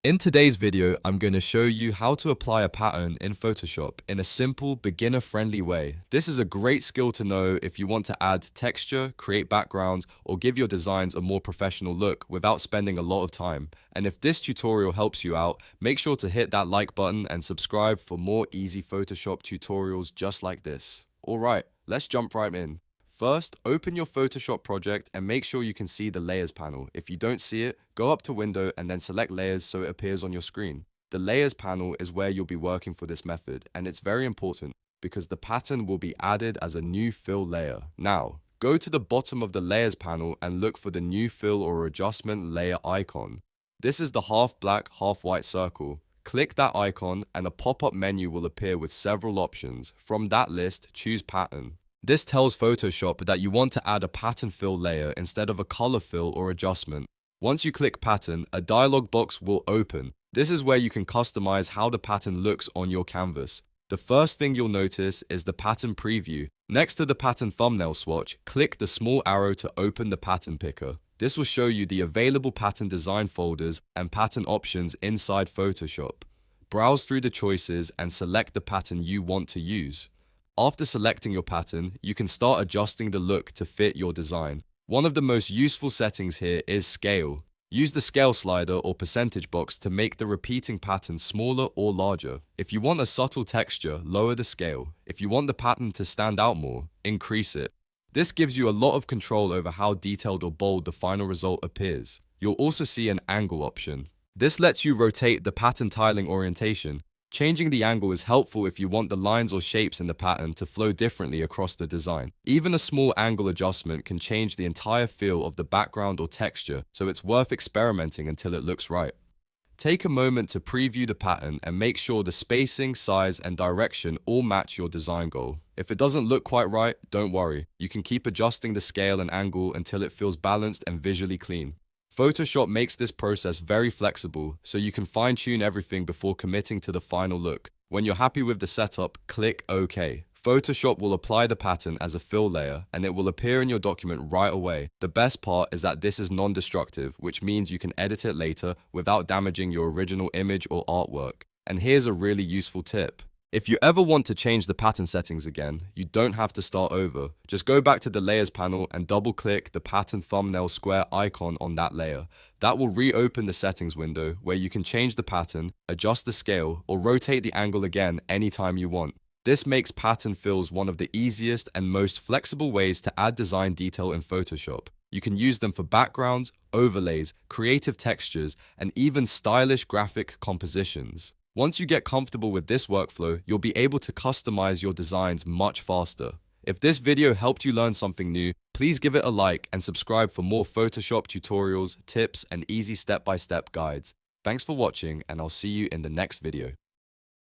In today's video, I'm going to show you how to apply a pattern in Photoshop in a simple, beginner-friendly way. This is a great skill to know if you want to add texture, create backgrounds, or give your designs a more professional look without spending a lot of time. And if this tutorial helps you out, make sure to hit that like button and subscribe for more easy Photoshop tutorials just like this. Alright, let's jump right in. First, open your Photoshop project and make sure you can see the Layers panel. If you don't see it, go up to Window and then select Layers so it appears on your screen. The Layers panel is where you'll be working for this method, and it's very important because the pattern will be added as a new fill layer. Now, go to the bottom of the Layers panel and look for the new fill or adjustment layer icon. This is the half black, half white circle. Click that icon and a pop-up menu will appear with several options. From that list, choose Pattern. This tells Photoshop that you want to add a pattern fill layer instead of a color fill or adjustment. Once you click pattern, a dialog box will open. This is where you can customize how the pattern looks on your canvas. The first thing you'll notice is the pattern preview. Next to the pattern thumbnail swatch, click the small arrow to open the pattern picker. This will show you the available pattern design folders and pattern options inside Photoshop. Browse through the choices and select the pattern you want to use. After selecting your pattern, you can start adjusting the look to fit your design. One of the most useful settings here is scale. Use the scale slider or percentage box to make the repeating pattern smaller or larger. If you want a subtle texture, lower the scale. If you want the pattern to stand out more, increase it. This gives you a lot of control over how detailed or bold the final result appears. You'll also see an angle option. This lets you rotate the pattern tiling orientation. Changing the angle is helpful if you want the lines or shapes in the pattern to flow differently across the design. Even a small angle adjustment can change the entire feel of the background or texture, so it's worth experimenting until it looks right. Take a moment to preview the pattern and make sure the spacing, size, and direction all match your design goal. If it doesn't look quite right, don't worry. You can keep adjusting the scale and angle until it feels balanced and visually clean. Photoshop makes this process very flexible, so you can fine-tune everything before committing to the final look. When you're happy with the setup, click OK. Photoshop will apply the pattern as a fill layer, and it will appear in your document right away. The best part is that this is non-destructive, which means you can edit it later without damaging your original image or artwork. And here's a really useful tip. If you ever want to change the pattern settings again, you don't have to start over. Just go back to the Layers panel and double-click the pattern thumbnail square icon on that layer. That will reopen the settings window where you can change the pattern, adjust the scale, or rotate the angle again anytime you want. This makes pattern fills one of the easiest and most flexible ways to add design detail in Photoshop. You can use them for backgrounds, overlays, creative textures, and even stylish graphic compositions. Once you get comfortable with this workflow, you'll be able to customize your designs much faster. If this video helped you learn something new, please give it a like and subscribe for more Photoshop tutorials, tips, and easy step-by-step guides. Thanks for watching, and I'll see you in the next video.